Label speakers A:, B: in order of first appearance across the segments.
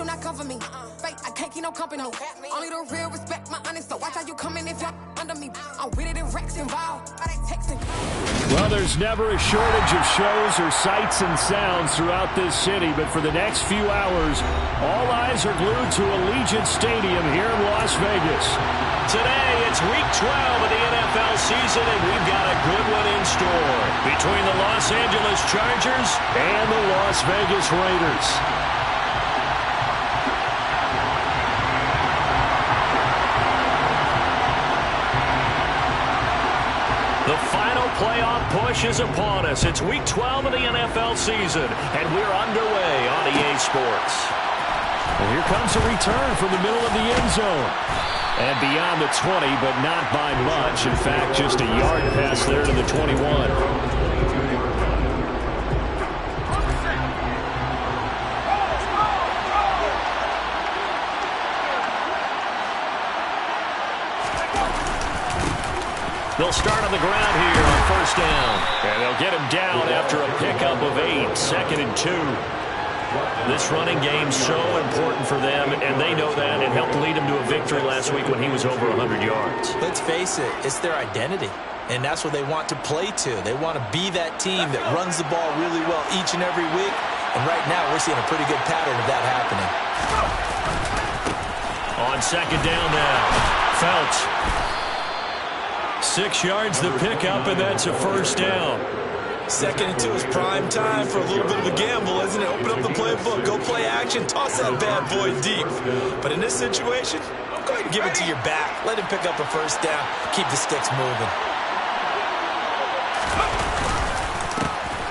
A: do not come for me. Fake, I can't keep no company. Only the real respect my honest, so watch how you come in if you're under me. I'm with it in Rex involved. Are they texting?
B: Well, there's never a shortage of shows or sights and sounds throughout this city, but for the next few hours, all eyes are glued to Allegiant Stadium here in Las Vegas.
C: Today, it's Week 12 of the NFL season, and we've got a good one in store between the Los Angeles Chargers
B: and the Las Vegas Raiders.
C: The final playoff push is upon us. It's Week 12 of the NFL season, and we're underway on EA Sports.
B: Well, here comes a return from the middle of the end zone. And beyond the 20, but not by much. In fact, just a yard pass there to the 21.
C: They'll start on the ground here on first down.
B: And they'll get him down after a pickup of 8, 2nd and 2.
C: This running game's so important for them, and they know that. It helped lead them to a victory last week when he was over 100 yards.
D: Let's face it, it's their identity, and that's what they want to play to. They want to be that team that runs the ball really well each and every week, and right now we're seeing a pretty good pattern of that happening.
C: On second down now, Felch.
B: 6 yards the pickup, and that's a first down.
D: 2nd and 2 is prime time for a little bit of a gamble, isn't it? Open up the playbook, go play action, toss that bad boy deep. But in this situation, go ahead and give it to your back. Let him pick up a first down. Keep the sticks moving.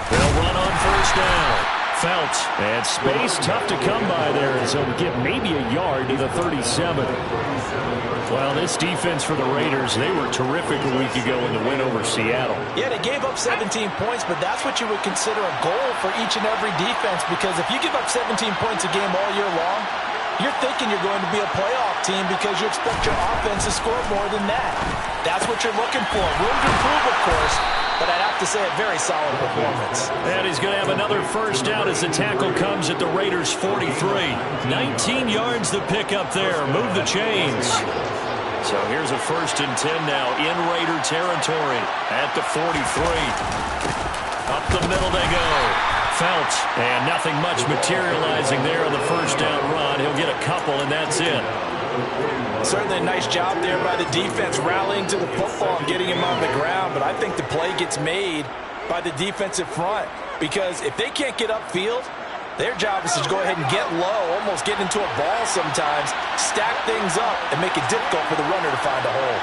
C: They'll run on first down.
B: Felch. And space tough to come by there, and so we get maybe a yard to the 37. Well, this defense for the Raiders, they were terrific a week ago in the win over Seattle.
D: Yeah, they gave up 17 points, but that's what you would consider a goal for each and every defense, because if you give up 17 points a game all year long, you're thinking you're going to be a playoff team because you expect your offense to score more than that. That's what you're looking for. Room to improve, of course, but I'd have to say a very solid performance.
C: And he's going to have another first down as the tackle comes at the Raiders' 43. 19 yards the pickup there. Move the chains. So here's a 1st and 10 now in Raider territory at the 43. Up the middle they go. Felch, and nothing much materializing there on the first down run. He'll get a couple, and that's it.
D: Certainly a nice job there by the defense rallying to the football and getting him on the ground, but I think the play gets made by the defensive front, because if they can't get upfield, their job is to go ahead and get low, almost get into a ball sometimes, stack things up, and make it difficult for the runner to find a hole.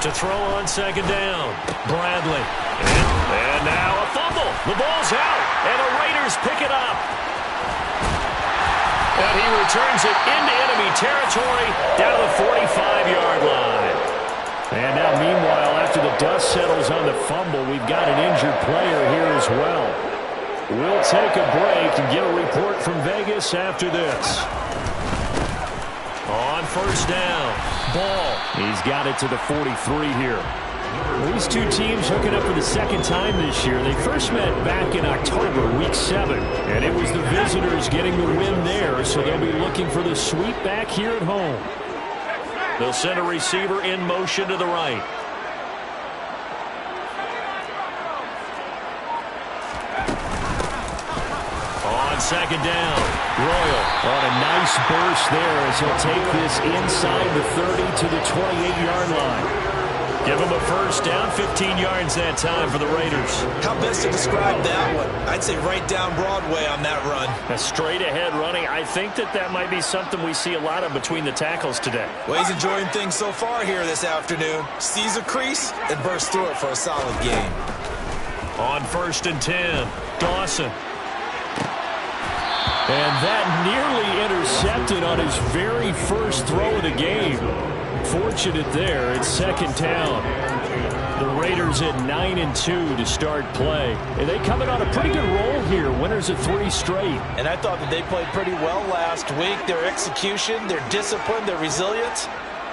C: To throw on second down, Bradley. And now a fumble. The ball's out, and the Raiders pick it up. And he returns it into enemy territory down to the 45-yard line.
B: And now, meanwhile, after the dust settles on the fumble, we've got an injured player here as well. We'll take a break and get a report from Vegas after this.
C: On first down, Ball.
B: He's got it to the 43 here. These two teams hooking up for the second time this year. They first met back in October, Week 7, and it was the visitors getting the win there, so they'll be looking for the sweep back here at home.
C: They'll send a receiver in motion to the right. On second down, Royal
B: on a nice burst there as he'll take this inside the 30 to the 28-yard line.
C: Give him a first down, 15 yards that time for the Raiders.
D: How best to describe that one? I'd say right down Broadway on that run.
C: A straight-ahead running. I think that might be something we see a lot of between the tackles today.
D: Well, he's enjoying things so far here this afternoon. Sees a crease and bursts through it for a solid game.
C: On 1st and 10, Dawson.
B: And that nearly intercepted on his very first throw of the game. Fortunate there. It's second down. The Raiders at 9-2 to start play. And they coming on a pretty good roll here. Winners of 3 straight.
D: And I thought that they played pretty well last week. Their execution, their discipline, their resilience,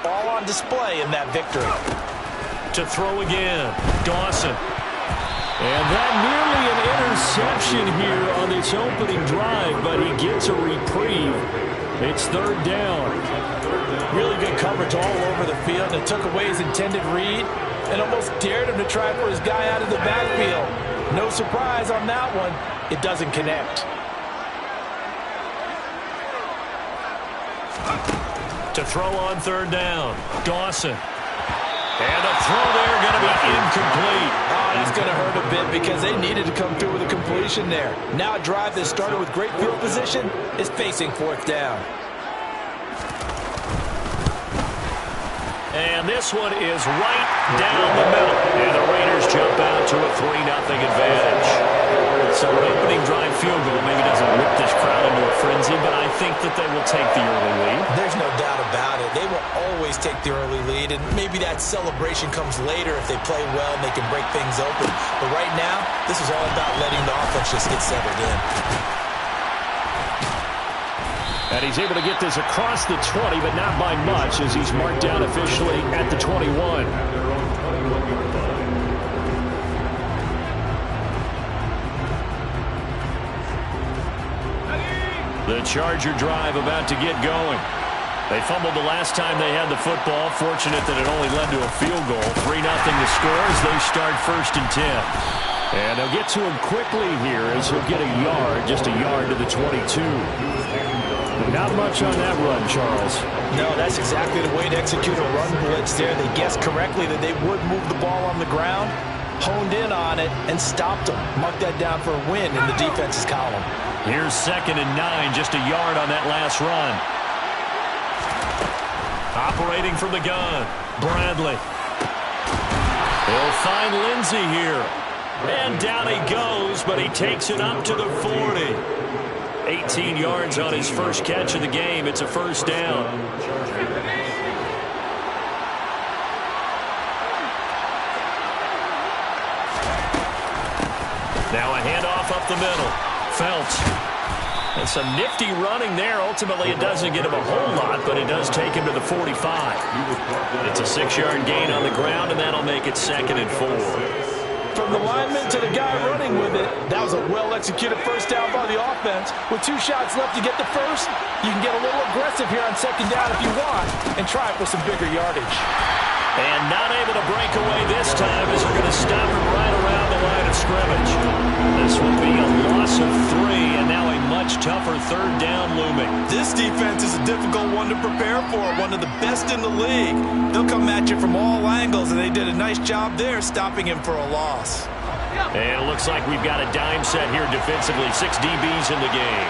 D: all on display in that victory.
C: To throw again, Dawson.
B: And that nearly an interception here on this opening drive, but he gets a reprieve. It's third down.
D: Really good coverage all over the field. It took away his intended read and almost dared him to try for his guy out of the backfield. No surprise on that one. It doesn't connect.
C: To throw on third down, Dawson. And the throw there going to be incomplete.
D: Oh, that's going to hurt a bit because they needed to come through with a completion there. Now a drive that started with great field position is facing fourth down.
C: And this one is right down the middle. And the Raiders jump out to a 3-0 advantage. So an opening drive field goal maybe doesn't whip this crowd into a frenzy, but I think that they will take the early lead.
D: There's no doubt about it. They will always take the early lead, and maybe that celebration comes later if they play well and they can break things open. But right now, this is all about letting the offense just get settled in.
B: And he's able to get this across the 20, but not by much, as he's marked down officially at the 21.
C: The Charger drive about to get going. They fumbled the last time they had the football. Fortunate that it only led to a field goal. 3-0 to score as they start 1st and 10.
B: And they'll get to him quickly here as he'll get a yard, just a yard to the 22. Not much on that run, Charles.
D: No, that's exactly the way to execute a run blitz there. They guessed correctly that they would move the ball on the ground, honed in on it, and stopped them. Mark that down for a win in the defense's column.
C: Here's 2nd and 9, just a yard on that last run. Operating from the gun, Bradley. He'll find Lindsey here. And down he goes, but he takes it up to the 40. 18 yards on his first catch of the game. It's a 1st down. Now a handoff up the middle. Phelps. And some nifty running there. Ultimately, it doesn't get him a whole lot, but it does take him to the 45. It's a 6-yard gain on the ground, and that'll make it 2nd and 4.
D: From the lineman to the guy running with it, that was a well-executed first down by the offense. With 2 shots left to get the first, you can get a little aggressive here on 2nd down if you want and try for some bigger yardage.
C: And not able to break away this time as they're going to stop him right around the line of scrimmage. This will be a loss of 3, and now a much tougher 3rd down looming.
D: This defense is a difficult one to prepare for, one of the best in the league. They'll come at you from all angles, and they did a nice job there stopping him for a loss.
C: And it looks like we've got a dime set here defensively. 6 DBs in the game.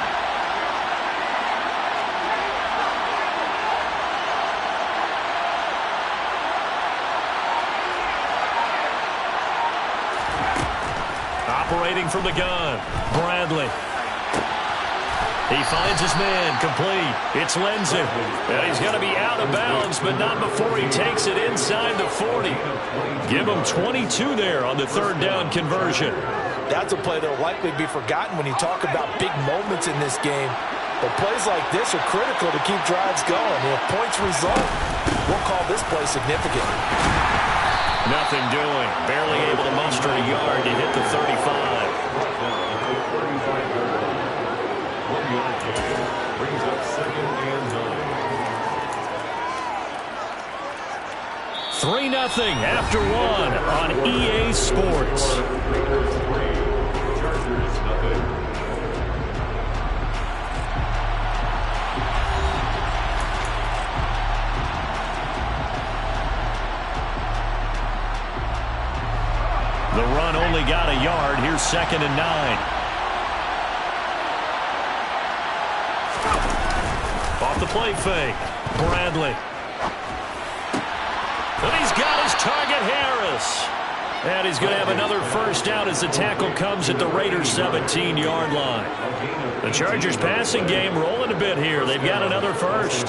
C: Operating from the gun, Bradley. He finds his man, complete. It's Lindsey. And he's going to be out of bounds, but not before he takes it inside the 40. Give him 22 there on the 3rd down conversion.
D: That's a play that will likely be forgotten when you talk about big moments in this game. But plays like this are critical to keep drives going. If points result, we'll call this play significant.
C: Nothing doing. Barely able to muster a yard to hit the 35. 3-0 after 1 on EA Sports. The run only got a yard. Here's 2nd and 9. Off the play fake. Bradley. And he's got his target, Harris. And he's going to have another first down as the tackle comes at the Raiders' 17-yard line. The Chargers' passing game rolling a bit here. They've got another first.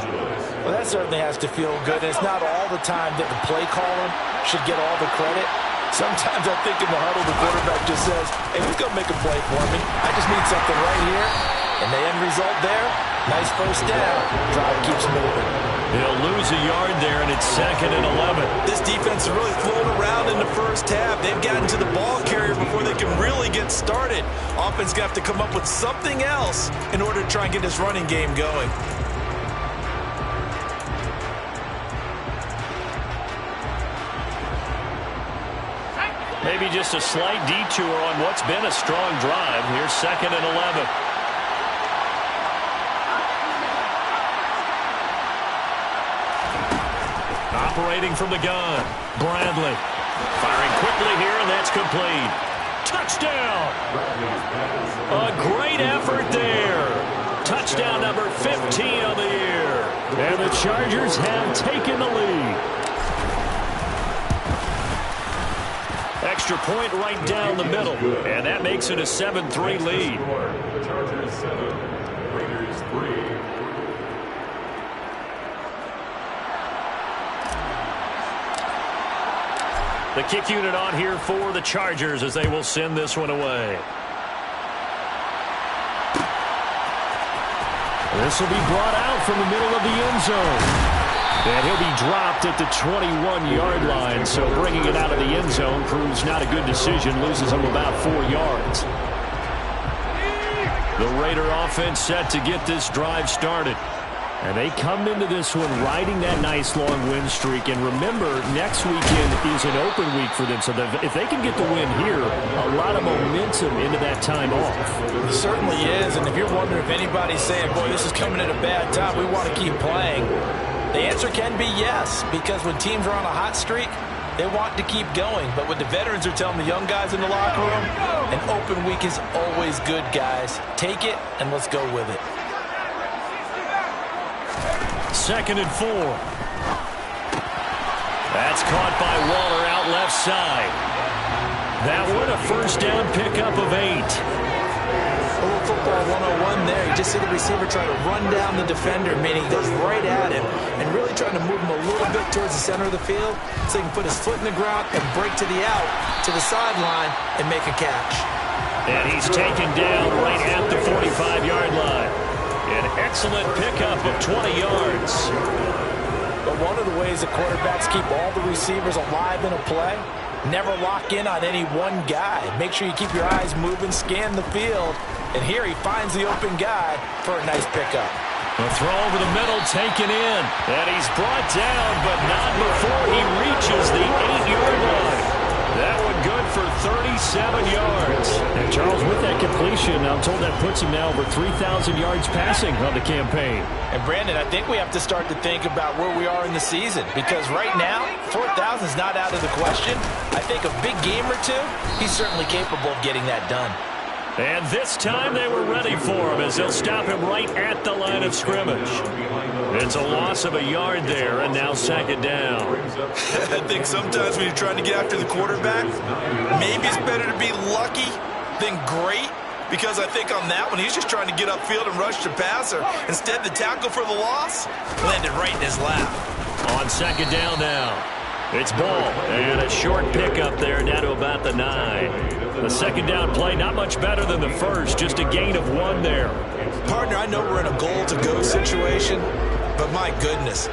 D: Well, that certainly has to feel good. And it's not all the time that the play caller should get all the credit. Sometimes I think in the huddle, the quarterback just says, hey, who's going to make a play for me? I just need something right here. And the end result there, nice first down. Drive keeps moving.
C: He'll lose a yard there, and it's 2nd and 11.
D: This defense is really flown around in the first half. They've gotten to the ball carrier before they can really get started. Offense going to have to come up with something else in order to try and get this running game going.
C: Maybe just a slight detour on what's been a strong drive. Here's 2nd and 11. Operating from the gun, Bradley. Firing quickly here, and that's complete. Touchdown! A great effort there. Touchdown number 15 on the year.
B: And the Chargers have taken the lead.
C: Extra point right down the middle, and that makes it a 7-3 lead.
E: The Chargers 7, Raiders 3.
C: The kick unit on here for the Chargers as they will send this one away.
B: This will be brought out from the middle of the end zone. And he'll be dropped at the 21-yard line, so bringing it out of the end zone proves not a good decision, loses him about 4 yards.
C: The Raider offense set to get this drive started.
B: And they come into this one riding that nice long win streak. And remember, next weekend is an open week for them, so if they can get the win here, a lot of momentum into that time off.
D: It certainly is, and if you're wondering if anybody's saying, boy, this is coming at a bad time, we want to keep playing, the answer can be yes, because when teams are on a hot streak, they want to keep going. But what the veterans are telling the young guys in the locker room, an open week is always good, guys. Take it, and let's go with it.
C: 2nd and 4. That's caught by Waller out left side. That one a first down pickup of 8.
D: A little football 101 there. You just see the receiver try to run down the defender, meaning he goes right at him and really trying to move him a little bit towards the center of the field so he can put his foot in the ground and break to the out, to the sideline, and make a catch.
C: And he's taken down right at the 45-yard line. An excellent pickup of 20 yards.
D: But one of the ways that quarterbacks keep all the receivers alive in a play, never lock in on any one guy. Make sure you keep your eyes moving, scan the field, and here he finds the open guy for a nice pickup.
C: A throw over the middle taken in, and he's brought down, but not before he reaches the 8-yard line. That one good for 37 yards.
B: And Charles, with that completion, I'm told that puts him now over 3,000 yards passing on the campaign.
D: And Brandon, I think we have to start to think about where we are in the season, because right now, 4,000 is not out of the question. I think a big game or two, he's certainly capable of getting that done.
C: And this time they were ready for him as they'll stop him right at the line of scrimmage. It's a loss of a yard there, and now 2nd down.
D: I think sometimes when you're trying to get after the quarterback, maybe it's better to be lucky than great, because I think on that one, he's just trying to get upfield and rush the passer. Instead, the tackle for the loss landed right in his lap.
C: On 2nd down now. It's Ball, and a short pickup there down to about the 9. The 2nd down play, not much better than the first, just a gain of 1 there.
D: Partner, I know we're in a goal-to-go situation, but my goodness,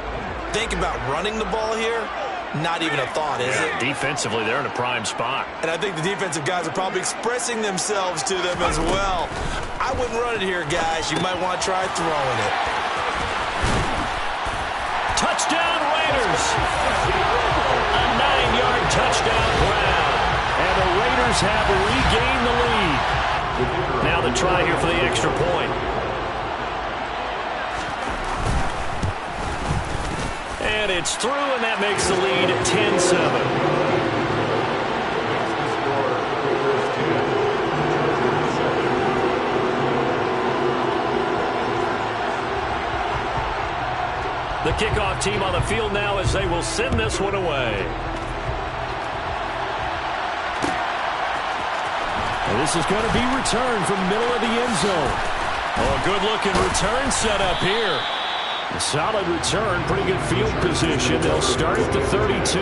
D: think about running the ball here, not even a thought, is it?
C: Defensively, they're in a prime spot.
D: And I think the defensive guys are probably expressing themselves to them as well. I wouldn't run it here, guys. You might want to try throwing it.
C: Touchdown, Raiders! A 9-yard touchdown grab.
B: And the Raiders have regained the lead.
C: Now the try here for the extra point. And it's through, and that makes the lead 10-7. The kickoff team on the field now as they will send this one away.
B: And this is going to be returned from the middle of the end zone.
C: Oh, a good-looking return set up here.
B: A solid return, pretty good field position. They'll start at the 32.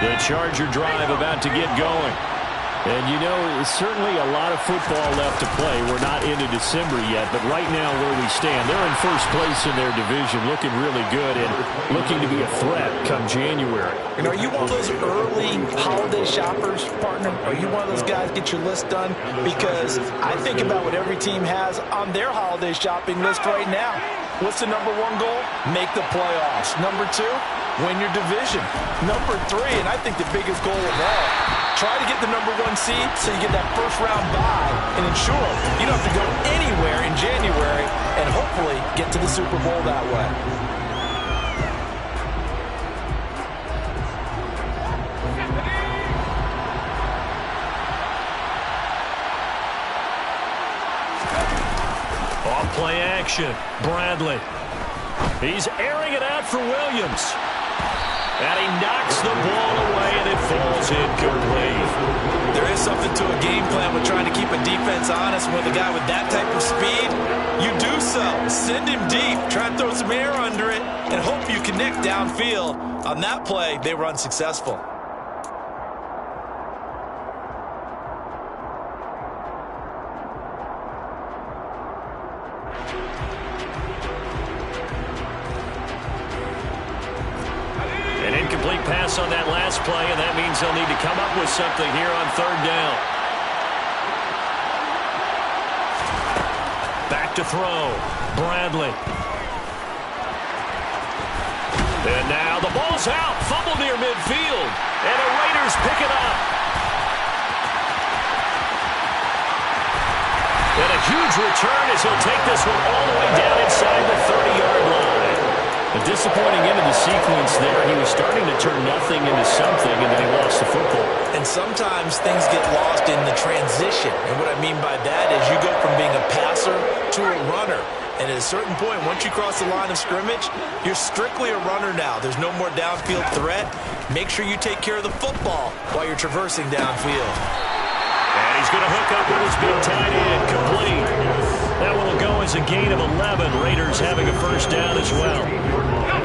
C: The Charger drive about to get going.
B: And, you know, certainly a lot of football left to play. We're not into December yet, but right now where we stand, they're in first place in their division, looking really good and looking to be a threat come January.
D: And are you one of those early holiday shoppers, partner? Are you one of those guys get your list done? Because I think about what every team has on their holiday shopping list right now. What's the number one goal? Make the playoffs. Number two, win your division. Number three, and I think the biggest goal of all, try to get the number one seed so you get that first round bye and ensure you don't have to go anywhere in January and hopefully get to the Super Bowl that way.
C: Off-play action. Bradley. He's airing it out for Williams. And he knocks the ball away, and it falls incomplete.
D: There is something to a game plan with trying to keep a defense honest. With a guy with that type of speed, you do so. Send him deep. Try and throw some air under it and hope you connect downfield. On that play, they were unsuccessful.
C: Pass on that last play, and that means they'll need to come up with something here on third down. Back to throw. Bradley. And now the ball's out. Fumble near midfield. And the Raiders pick it up. And a huge return as he'll take this one all the way down inside the 30-yard line. A disappointing end of the sequence there. He was starting to turn nothing into something, and then he lost the football.
D: And sometimes things get lost in the transition. And what I mean by that is you go from being a passer to a runner. And at a certain point, once you cross the line of scrimmage, you're strictly a runner now. There's no more downfield threat. Make sure you take care of the football while you're traversing downfield.
C: And he's going to hook up with his big tight end, complete. That one will go as a gain of 11. Raiders having a first down as well.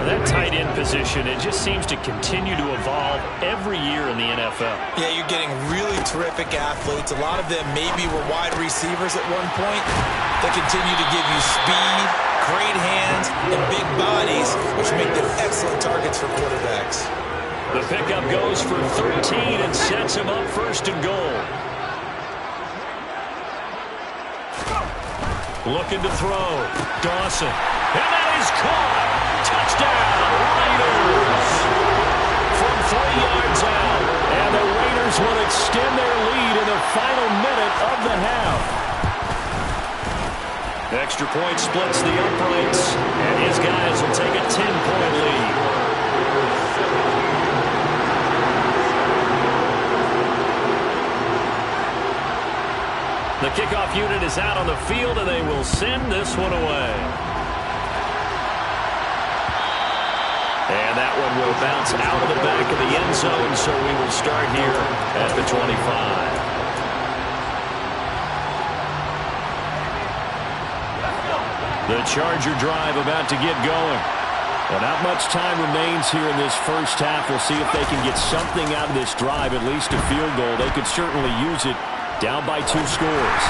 C: That tight end position, it just seems to continue to evolve every year in the NFL.
D: Yeah, you're getting really terrific athletes. A lot of them maybe were wide receivers at one point. They continue to give you speed, great hands, and big bodies, which make them excellent targets for quarterbacks.
C: The pickup goes for 13 and sets him up first and goal. Looking to throw. Dawson. And that is caught. Touchdown, Raiders. From 3 yards out. And the Raiders will extend their lead in the final minute of the half. Extra point splits the uprights. And his guys will take a 10-point lead. The kickoff unit is out on the field, and they will send this one away. And that one will bounce out of the back of the end zone, so we will start here at the 25. The Charger drive about to get going. Well, not much time remains here in this first half. We'll see if they can get something out of this drive, at least a field goal. They could certainly use it. Down by 2 scores.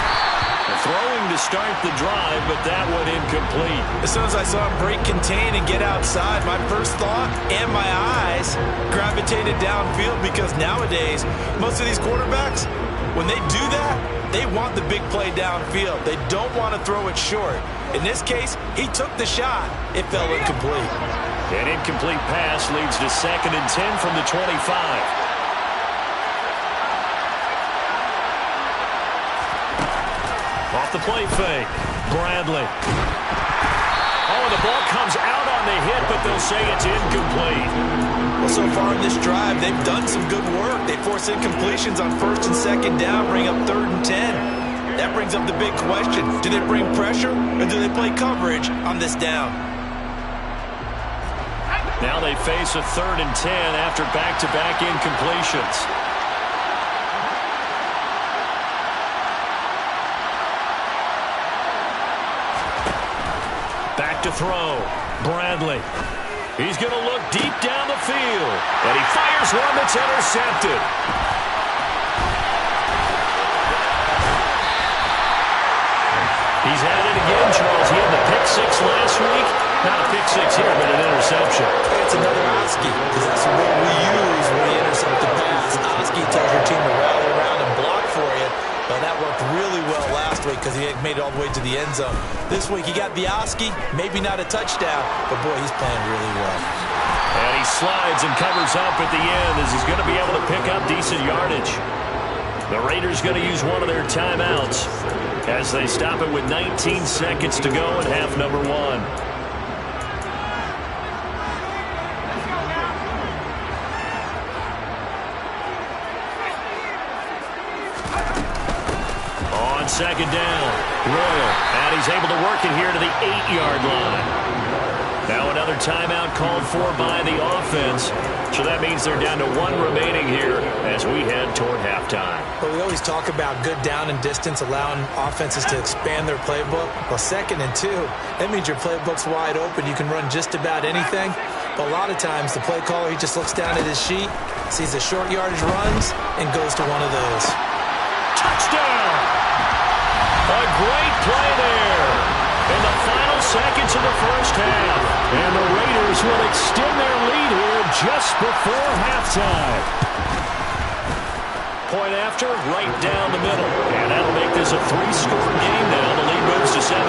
C: Throwing to start the drive, but that one incomplete.
D: As soon as I saw him break contain and get outside, my first thought and my eyes gravitated downfield, because nowadays, most of these quarterbacks, when they do that, they want the big play downfield. They don't want to throw it short. In this case, he took the shot. It fell incomplete.
C: An incomplete pass leads to 2nd and 10 from the 25. Off the play fake. Bradley. Oh, the ball comes out on the hit, but they'll say it's incomplete.
D: Well, so far in this drive, they've done some good work. They force incompletions on 1st and 2nd down, bring up 3rd and 10. That brings up the big question. Do they bring pressure, or do they play coverage on this down?
C: Now they face a 3rd and 10 after back-to-back incompletions. Back to throw. Bradley. He's going to look deep down the field. And he fires one that's intercepted. again, Charles. He had the pick six last week. Not a pick six here, but an interception.
D: It's another Oski, because that's the word we use when we intercept the pass. Oski tells your team to rally around and block for you. Well, that worked really well last week because he had made it all the way to the end zone. This week he got the Oski, maybe not a touchdown, but boy, he's playing really well.
C: And he slides and covers up at the end as he's going to be able to pick up decent yardage. The Raiders going to use one of their timeouts as they stop it with 19 seconds to go in half number one. On second down, Royal, and he's able to work it here to the 8-yard line. Now another timeout called for by the offense. So that means they're down to one remaining here as we head toward halftime.
D: Well, we always talk about good down and distance, allowing offenses to expand their playbook. Well, 2nd and 2, that means your playbook's wide open. You can run just about anything. But a lot of times the play caller, he just looks down at his sheet, sees the short yardage runs, and goes to one of those.
C: Touchdown! A great play there in the final seconds of the first half. And the Raiders will extend their lead here just before halftime. Point after, right down the middle. And that'll make this a 3-score game now. The lead moves to 17.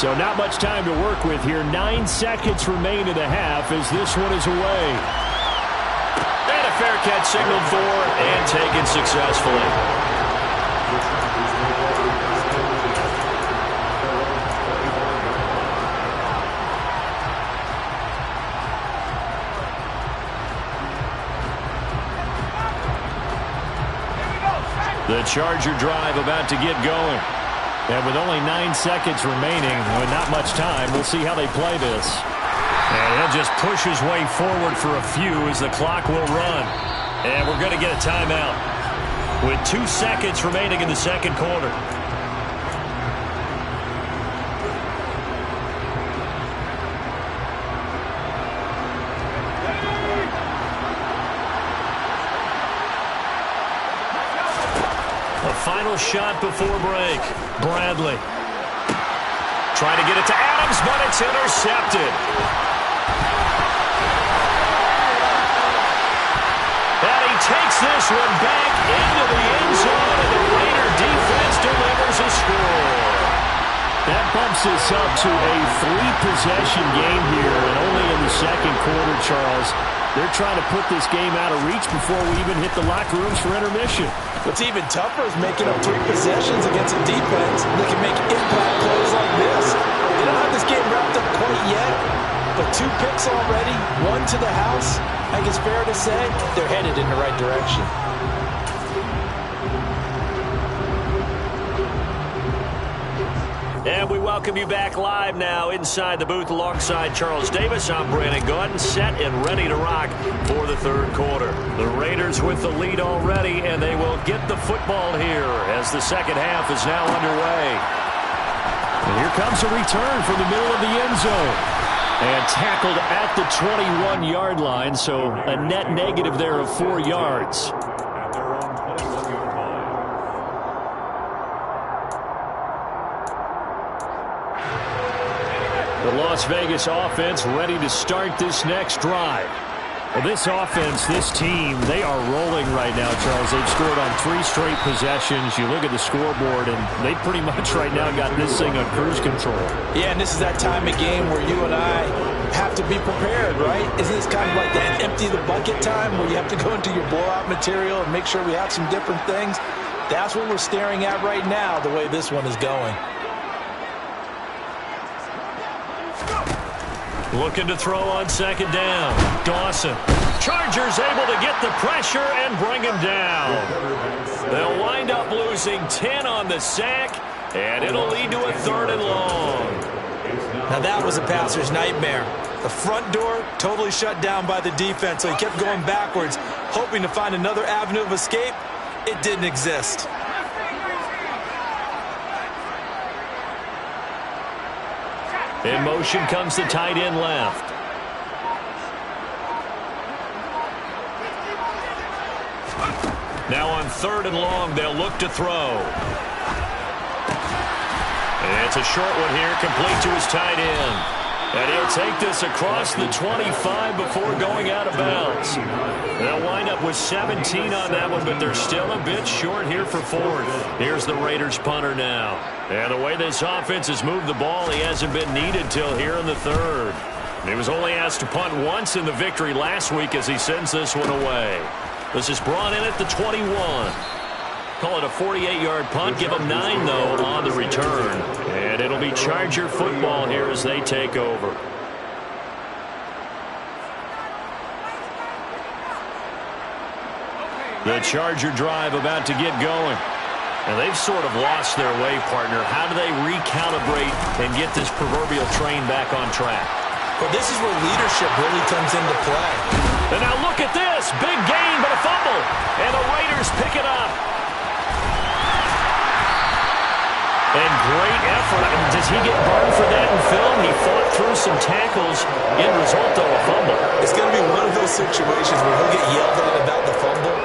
B: So not much time to work with here. 9 seconds remain in the half as this one is away.
C: And a fair catch signaled for and taken successfully. The Charger drive about to get going.
B: And with only 9 seconds remaining, with not much time, we'll see how they play this.
C: And he'll just push his way forward for a few as the clock will run. And we're going to get a timeout with 2 seconds remaining in the second quarter. Final shot before break. Bradley trying to get it to Adams, but it's intercepted. And he takes this one back into the end zone, and the Raider defense delivers a score.
B: That bumps us up to a 3-possession game here, and only in the second quarter, Charles. They're trying to put this game out of reach before we even hit the locker rooms for intermission.
D: What's even tougher is making up 3 possessions against a defense that can make impact plays like this. They don't have this game wrapped up quite yet, but 2 picks already, 1 to the house. I think it's fair to say they're headed in the right direction.
C: And we welcome you back live now inside the booth alongside Charles Davis. I'm Brandon Gaudin, set and ready to rock for the third quarter. The Raiders with the lead already, and they will get the football here as the second half is now underway.
B: And here comes a return from the middle of the end zone. And tackled at the 21-yard line, so a net negative there of 4 yards. The Las Vegas offense ready to start this next drive. Well, this offense, this team, they are rolling right now, Charles. They've scored on 3 straight possessions. You look at the scoreboard, and they pretty much right now got this thing on cruise control.
D: Yeah, and this is that time of game where you and I have to be prepared, right? Isn't this kind of like that empty the bucket time where you have to go into your blowout material and make sure we have some different things? That's what we're staring at right now, the way this one is going.
C: Looking to throw on second down. Dawson. Chargers able to get the pressure and bring him down. They'll wind up losing 10 on the sack, and it'll lead to a 3rd and long.
D: Now that was a passer's nightmare. The front door totally shut down by the defense, so he kept going backwards, hoping to find another avenue of escape. It didn't exist.
C: In motion comes the tight end left. Now on 3rd and long, they'll look to throw. And it's a short one here, complete to his tight end. And he'll take this across the 25 before going out of bounds. They'll wind up with 17 on that one, but they're still a bit short here for 4th. Here's the Raiders punter now. And the way this offense has moved the ball, he hasn't been needed till here in the 3rd. He was only asked to punt once in the victory last week as he sends this one away. This is brought in at the 21. Call it a 48-yard punt. Give them 9, though, on the return. And it'll be Charger football here as they take over. The Charger drive about to get going. And they've sort of lost their way, partner. How do they recalibrate and get this proverbial train back on track?
D: Well, this is where leadership really comes into play.
C: And now look at this. Big gain, but a fumble. And the Raiders pick it up. And great effort. Does he get burned for that in film? He fought through some tackles. End result, though, a fumble.
D: It's going to be one of those situations where he'll get yelled at about the fumble,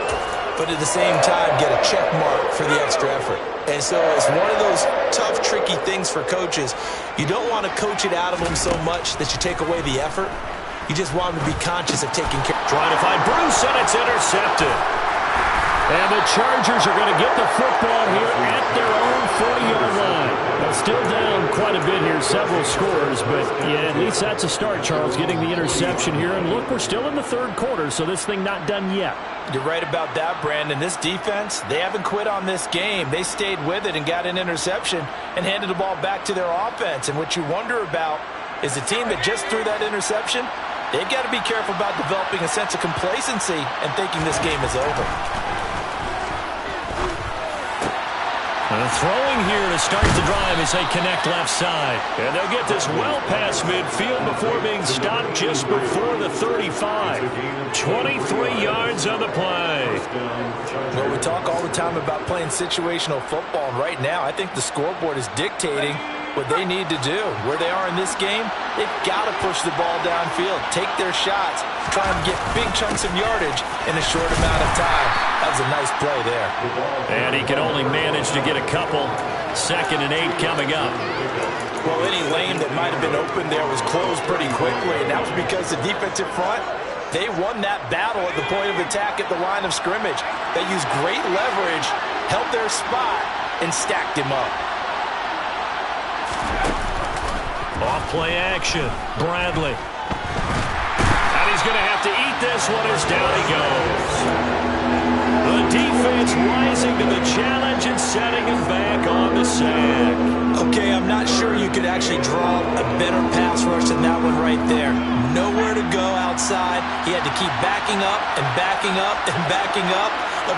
D: but at the same time get a check mark for the extra effort. And so it's one of those tough, tricky things for coaches. You don't want to coach it out of them so much that you take away the effort. You just want them to be conscious of taking care.
C: Trying to find Bruce, and it's intercepted. And the Chargers are going to get the football here at their own 40-yard line. Now, still down quite a bit here, several scores, but yeah, at least that's a start, Charles, getting the interception here. And look, we're still in the 3rd quarter, so this thing not done yet.
D: You're right about that, Brandon. This defense, they haven't quit on this game. They stayed with it and got an interception and handed the ball back to their offense. And what you wonder about is the team that just threw that interception, they've got to be careful about developing a sense of complacency and thinking this game is over.
C: Throwing here to start the drive as they connect left side. And they'll get this well past midfield before being stopped just before the 35. 23 yards on the play.
D: Well, we talk all the time about playing situational football, and right now I think the scoreboard is dictating what they need to do. Where they are in this game, they've got to push the ball downfield, take their shots, try and get big chunks of yardage in a short amount of time. That was a nice play there.
C: And he can only manage to get a couple. 2nd and 8 coming up.
D: Well, any lane that might have been open there was closed pretty quickly, and that was because the defensive front, they won that battle at the point of attack at the line of scrimmage. They used great leverage, held their spot, and stacked him up.
C: Off play action. Bradley. And he's going to have to eat this one as down he goes. The defense rising to the challenge and setting him back on the sack.
D: Okay, I'm not sure you could actually draw a better pass rush than that one right there. Nowhere to go outside. He had to keep backing up and backing up and backing up.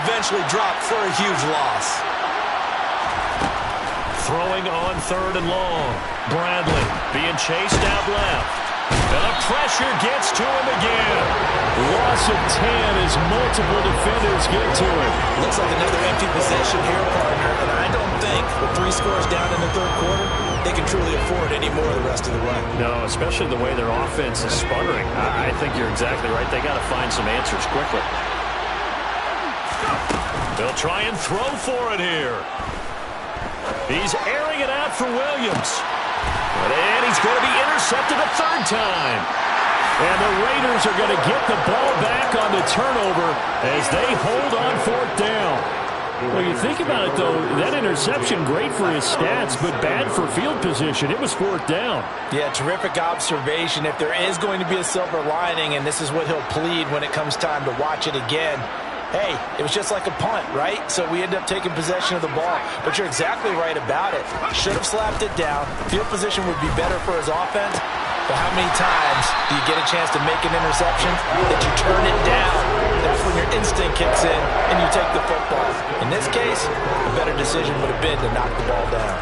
D: Eventually dropped for a huge loss.
C: Throwing on 3rd and long. Bradley being chased out left. And the pressure gets to him again. Loss of 10 as multiple defenders get to him.
D: Looks like another empty possession here, partner. And I don't think with 3 scores down in the 3rd quarter, they can truly afford any more the rest of the way.
C: No, especially the way their offense is sputtering. I think you're exactly right. They got to find some answers quickly. They'll try and throw for it here. He's airing it out for Williams. And he's going to be intercepted a 3rd time. And the Raiders are going to get the ball back on the turnover as they hold on 4th down. Well, you think about it, though, that interception, great for his stats, but bad for field position. It was 4th down.
D: Yeah, terrific observation. If there is going to be a silver lining, and this is what he'll plead when it comes time to watch it again, hey, it was just like a punt, right? So we end up taking possession of the ball. But you're exactly right about it. Should have slapped it down. Field position would be better for his offense. But how many times do you get a chance to make an interception that you turn it down? That's when your instinct kicks in and you take the football. In this case, a better decision would have been to knock the ball down.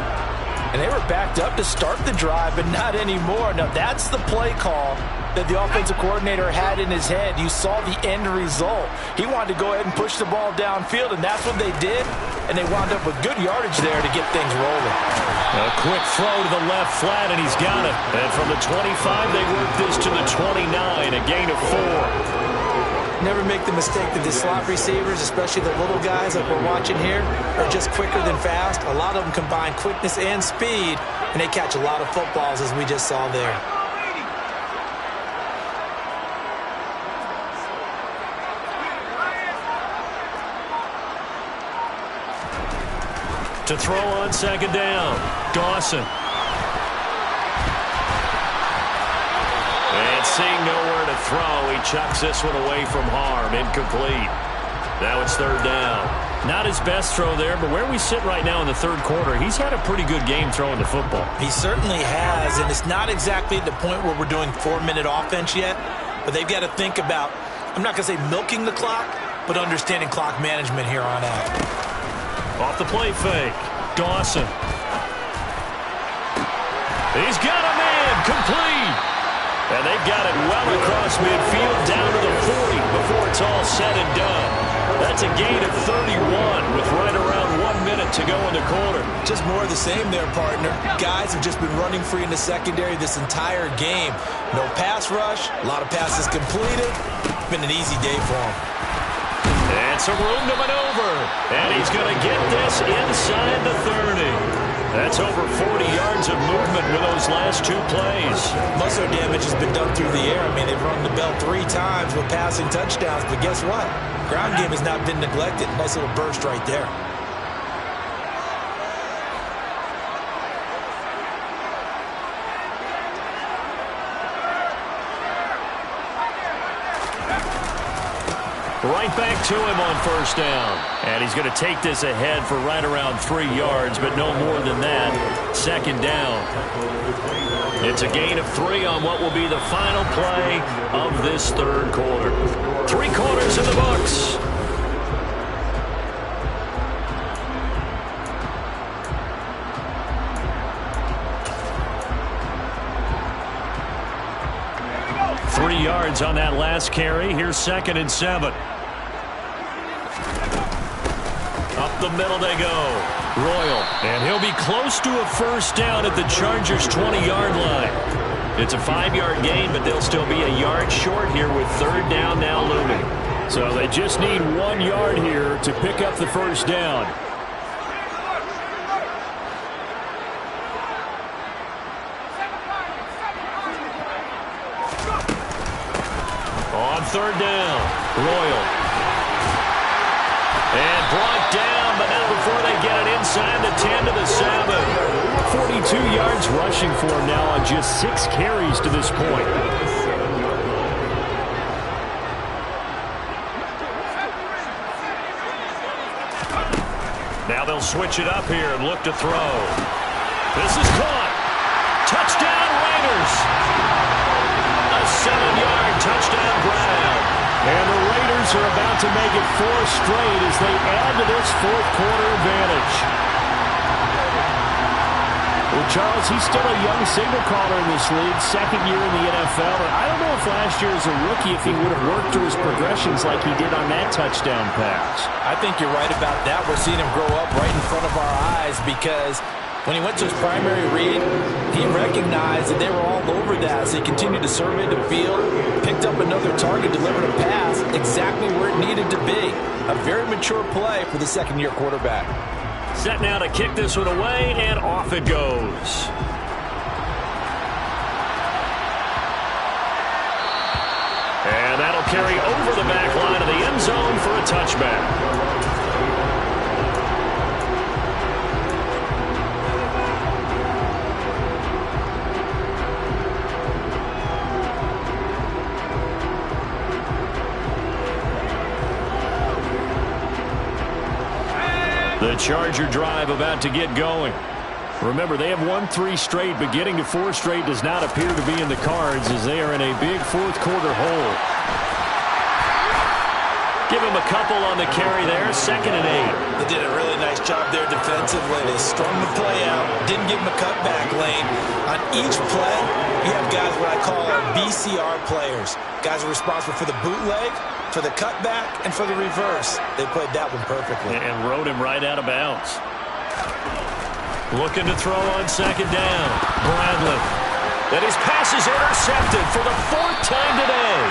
D: And they were backed up to start the drive, but not anymore. Now, that's the play call that the offensive coordinator had in his head. You saw the end result. He wanted to go ahead and push the ball downfield, and that's what they did. And they wound up with good yardage there to get things rolling.
C: A quick throw to the left flat, and he's got it. And from the 25, they work this to the 29, a gain of 4.
D: Never make the mistake that the slot receivers, especially the little guys like we're watching here, are just quicker than fast. A lot of them combine quickness and speed, and they catch a lot of footballs, as we just saw there.
C: To throw on second down, Dawson. And seeing nowhere to throw, he chucks this one away from harm. Incomplete. Now it's third down.
B: Not his best throw there, but where we sit right now in the third quarter, he's had a pretty good game throwing the football.
D: He certainly has, and it's not exactly at the point where we're doing 4-minute offense yet, but they've got to think about, I'm not going to say milking the clock, but understanding clock management here on out.
C: Off the play fake, Dawson. He's got a man, complete. And they've got it well across midfield down to the 40 before it's all said and done. That's a gain of 31 with right around 1 minute to go in the quarter.
D: Just more of the same there, partner. Guys have just been running free in the secondary this entire game. No pass rush, a lot of passes completed. Been an easy day for them.
C: And some room to maneuver. And he's going to get this inside the 30. That's over 40 yards of movement with those last two plays.
D: Most of their damage has been done through the air. I mean, they've rung the bell 3 times with passing touchdowns, but guess what? Ground game has not been neglected. Nice little burst right there.
C: Right back to him on first down.
B: And he's going to take this ahead for right around 3 yards, but no more than that. Second down.
C: It's a gain of 3 on what will be the final play of this third quarter. 3 quarters in the books.
B: Three yards on that last carry. Here's 2nd and 7.
C: Up the middle they go.
B: Royal, and he'll be close to a first down at the Chargers' 20-yard line.
C: It's a 5-yard gain, but they'll still be a yard short here with third down now looming.
B: So they just need 1 yard here to pick up the first down.
C: On third down, Royal. And brought down, but not before they get it inside the 10 to the 7.
B: 42 yards rushing for him now on just 6 carries to this point.
C: Now they'll switch it up here and look to throw. This is caught. Touchdown, Raiders. A 7-yard touchdown grab.
B: And the Raiders are about to make it 4 straight as they add to this fourth quarter advantage. Well, Charles, he's still a young signal caller in this league, 2nd year in the NFL. And I don't know if last year as a rookie if he would have worked through his progressions like he did on that touchdown pass.
D: I think you're right about that. We're seeing him grow up right in front of our eyes because when he went to his primary read, he recognized that they were all over that. So he continued to survey the field, picked up another target, delivered a pass exactly where it needed to be. A very mature play for the second-year quarterback.
C: Set now to kick this one away, and off it goes. And that'll carry over the back line of the end zone for a touchback.
B: The Charger drive about to get going. Remember, they have won 3 straight, but getting to 4 straight does not appear to be in the cards as they are in a big fourth quarter hole.
C: Give him a couple on the carry there, 2nd and 8.
D: They did a really nice job there defensively. They strung the play out, didn't give him a cutback lane. On each play, you have guys what I call our BCR players. Guys are responsible for the bootleg, for the cutback, and for the reverse. They played that one perfectly.
B: And rode him right out of bounds.
C: Looking to throw on 2nd down. Bradley. And his pass is intercepted for the 4th time today.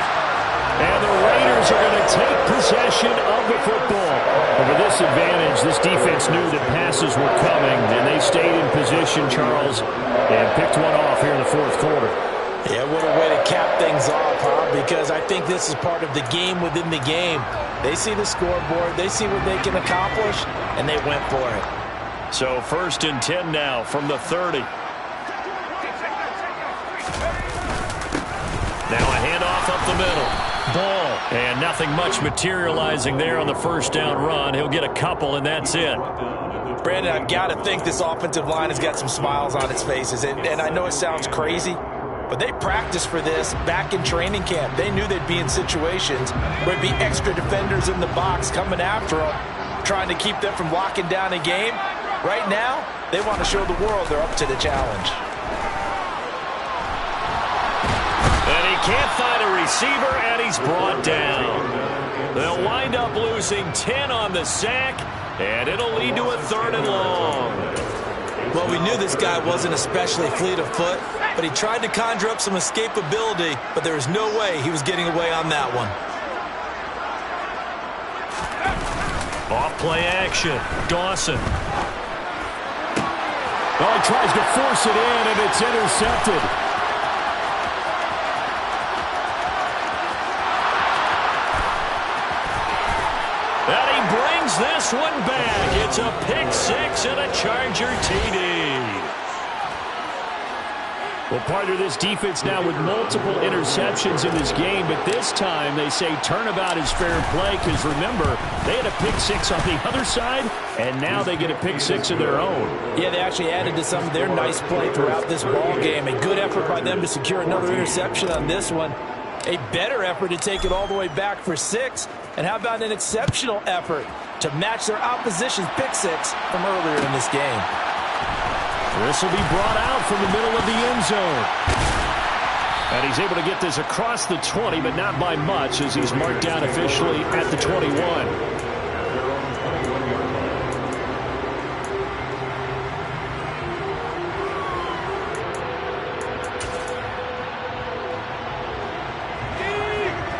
B: And the Raiders are going to take possession of the football. And with this advantage, this defense knew that passes were coming, and they stayed in position, Charles, and picked one off here in the fourth quarter.
D: Yeah, what a way to cap things off, huh? Because I think this is part of the game within the game. They see the scoreboard, they see what they can accomplish, and they went for it.
C: So 1st and 10 now from the 30. Now a handoff up the middle. Ball. And nothing much materializing there on the first down run. He'll get a couple, and that's it.
D: Brandon, I've got to think this offensive line has got some smiles on its faces. And I know it sounds crazy, but they practiced for this back in training camp. They knew they'd be in situations where there'd be extra defenders in the box coming after them, trying to keep them from locking down a game. Right now, they want to show the world they're up to the challenge.
C: And he can't find a receiver, and he's brought down. They'll wind up losing 10 on the sack, and it'll lead to a 3rd and long.
F: Well, we knew this guy wasn't especially fleet of foot, but he tried to conjure up some escapability, but there was no way he was getting away on that one.
C: Off play action. Dawson.
B: Oh, he tries to force it in, and it's intercepted.
C: And he brings this one back. It's a pick six and a Charger TD.
B: Well, partner, this defense now with multiple interceptions in this game, but this time they say turnabout is fair play because, remember, they had a pick six on the other side, and now they get a pick six of their own.
D: Yeah, they actually added to some of their nice play throughout this ball game. A good effort by them to secure another interception on this one. A better effort to take it all the way back for 6. And how about an exceptional effort to match their opposition's pick six from earlier in this game?
B: This will be brought out from the middle of the end zone. And he's able to get this across the 20, but not by much, as he's marked down officially at the 21.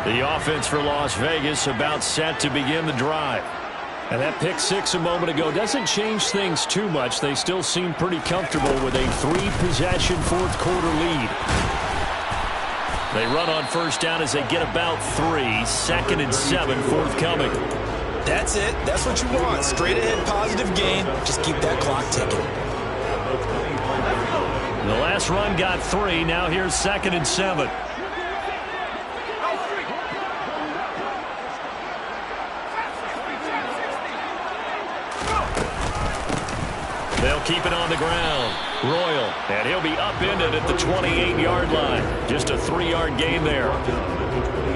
C: The offense for Las Vegas about set to begin the drive.
B: And that pick six a moment ago doesn't change things too much. They still seem pretty comfortable with a 3-possession fourth quarter lead.
C: They run on first down as they get about 3. 2nd and 7 forthcoming.
F: That's it. That's what you want. Straight ahead positive gain. Just keep that clock ticking.
C: The last run got 3. Now here's 2nd and 7. They'll keep it on the ground. Royal, and he'll be upended at the 28-yard line. Just a 3-yard gain there.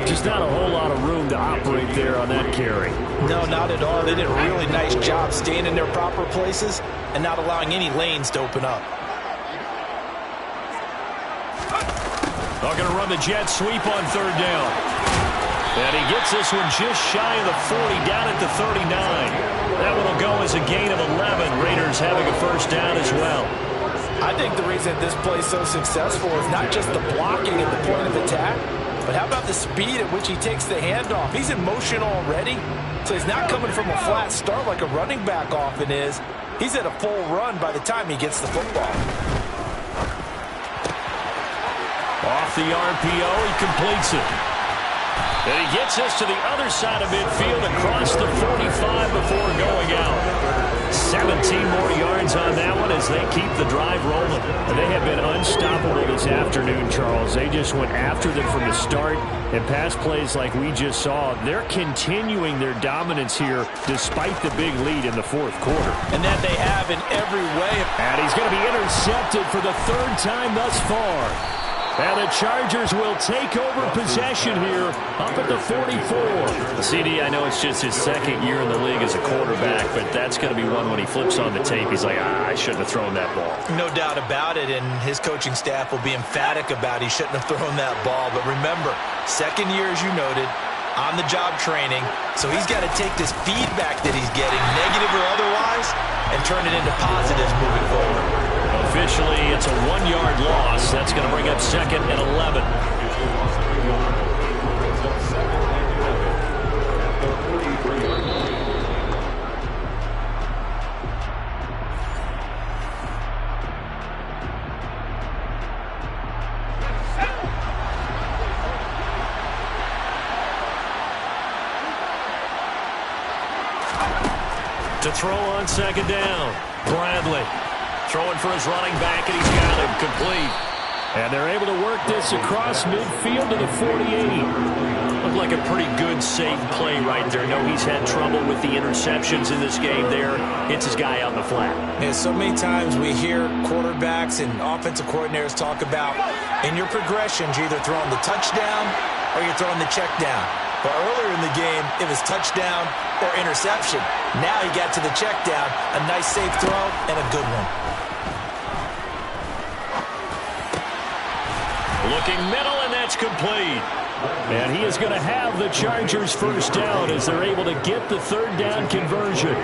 B: Just not a whole lot of room to operate there on that carry.
D: No, not at all. They did a really nice job staying in their proper places and not allowing any lanes to open up.
C: They're going to run the jet sweep on 3rd down. And he gets this one just shy of the 40, down at the 39. That one will go as a gain of 11. Raiders having a first down as well.
D: I think the reason this play is so successful is not just the blocking at the point of attack, but how about the speed at which he takes the handoff? He's in motion already, so he's not coming from a flat start like a running back often is. He's at a full run by the time he gets the football.
C: Off the RPO, he completes it. And he gets us to the other side of midfield across the 45 before going out. 17 more yards on that one as they keep the drive rolling. And they have been unstoppable this afternoon, Charles. They just went after them from the start. And past plays like we just saw, they're continuing their dominance here despite the big lead in the fourth quarter.
D: And that they have in every way.
B: And he's going to be intercepted for the 3rd time thus far. And the Chargers will take over possession here up at the 44.
C: CD, I know it's just his 2nd year in the league as a quarterback, but that's going to be one when he flips on the tape. He's like, I shouldn't have thrown that ball.
F: No doubt about it, and his coaching staff will be emphatic about he shouldn't have thrown that ball. But remember, 2nd year, as you noted, on-the-job training. So he's got to take this feedback that he's getting, negative or otherwise, and turn it into positives moving forward.
C: Officially, it's a 1-yard loss. That's going to bring up 2nd and 11. To throw on second down. Bradley throwing for his running back, and he's got him complete.
B: And they're able to work this across midfield to the 48.
C: Looked like a pretty good, safe play right there. No, he's had trouble with the interceptions in this game there. Hits his guy on the flat.
D: Yeah, so many times we hear quarterbacks and offensive coordinators talk about in your progressions, you're either throwing the touchdown or you're throwing the check down. But earlier in the game, it was touchdown or interception. Now he got to the check down, a nice safe throw, and a good one.
C: Looking middle, and that's complete.
B: And he is going to have the Chargers first down as they're able to get the third down conversion.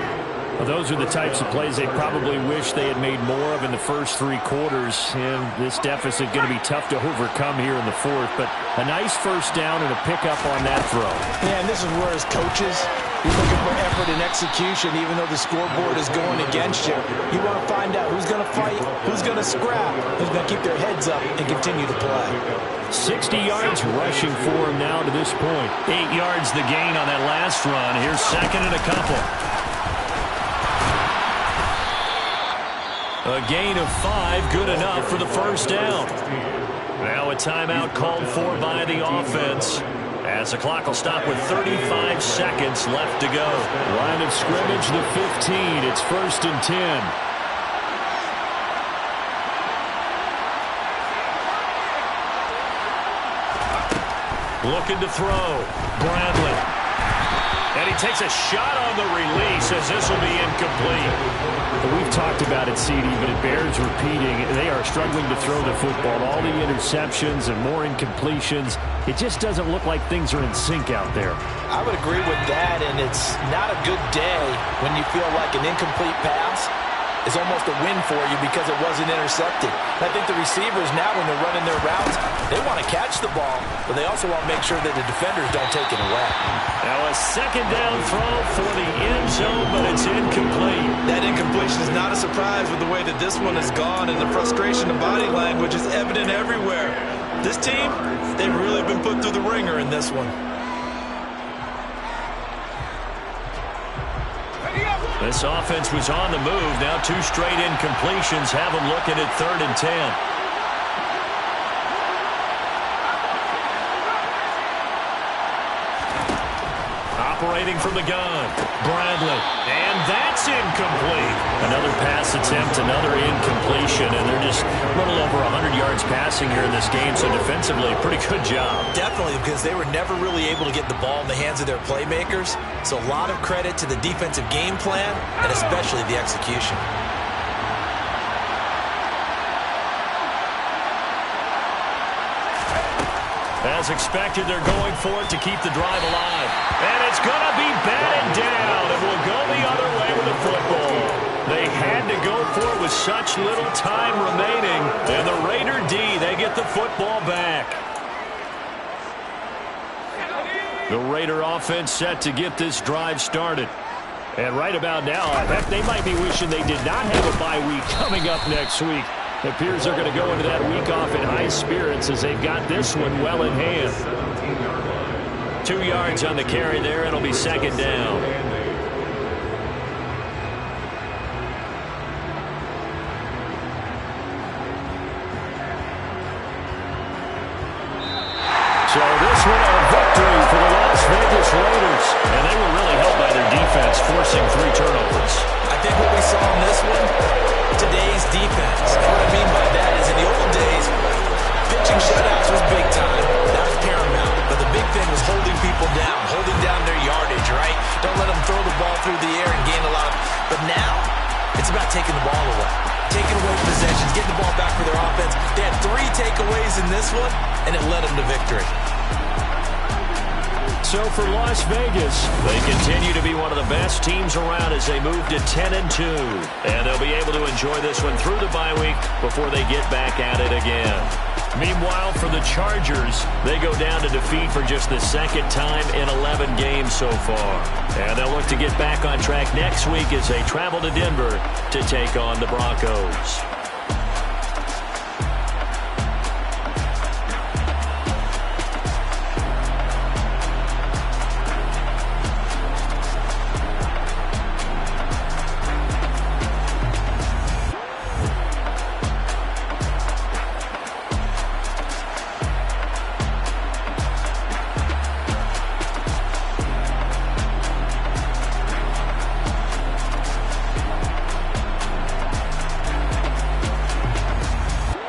B: Well, those are the types of plays they probably wish they had made more of in the first 3 quarters. And this deficit going to be tough to overcome here in the fourth. But a nice first down and a pickup on that throw.
D: Yeah, and this is where as coaches, you're looking for effort and execution, even though the scoreboard is going against you. You want to find out who's going to fight, who's going to scrap, who's going to keep their heads up and continue to play.
B: 60 yards rushing for him now to this point.
C: 8 yards the gain on that last run. Here's second and a couple. A gain of 5, good enough for the first down. Now a timeout called for by the offense, as the clock will stop with 35 seconds left to go.
B: Line of scrimmage, the 15. It's first and 10.
C: Looking to throw. Bradley. And he takes a shot on the release as this will be incomplete.
B: We've talked about it, CD, but it bears repeating. They are struggling to throw the football. All the interceptions and more incompletions. It just doesn't look like things are in sync out there.
D: I would agree with that, and it's not a good day when you feel like an incomplete pass is almost a win for you because it wasn't intercepted. And I think the receivers now, when they're running their routes, they want to catch the ball, but they also want to make sure that the defenders don't take it away.
C: Now a second down throw for the end zone, but it's incomplete.
F: That incompletion is not a surprise with the way that this one has gone, and the frustration of body language is evident everywhere. This team, they've really been put through the ringer in this one.
C: This offense was on the move. Now 2 straight incompletions have them looking at 3rd and 10. Operating from the gun, Bradley. And that's incomplete. Another pass attempt, another incompletion, and they're just a little over 100 yards passing here in this game, so defensively, a pretty good job.
F: Definitely, because they were never really able to get the ball in the hands of their playmakers. So a lot of credit to the defensive game plan, and especially the execution.
C: As expected, they're going for it to keep the drive alive. And it's going to be batted down, and will go the other way with the football. They had to go for it with such little time remaining. And the Raider D, they get the football back. The Raider offense set to get this drive started. And right about now, heck, they might be wishing they did not have a bye week coming up next week. It appears they're going to go into that week off in high spirits as they've got this one well in hand. 2 yards on the carry there. It'll be second down. So this one a victory for the Las Vegas Raiders. And they were really helped by their defense, forcing 3 turnovers.
F: I think what we saw in this one, today's defense. And what I mean by that is in the old days, pitching shutouts was big time. That was paramount. But the big thing was holding people down, holding down their yardage, right? Don't let them throw the ball through the air and gain a lot of... But now, it's about taking the ball away. Taking away possessions, getting the ball back for their offense. They had 3 takeaways in this one, and it led them to victory.
C: So for Las Vegas, they continue to be one of the best teams around as they move to 10-2. And they'll be able to enjoy this one through the bye week before they get back at it again. Meanwhile, for the Chargers, they go down to defeat for just the 2nd time in 11 games so far. And they'll look to get back on track next week as they travel to Denver to take on the Broncos.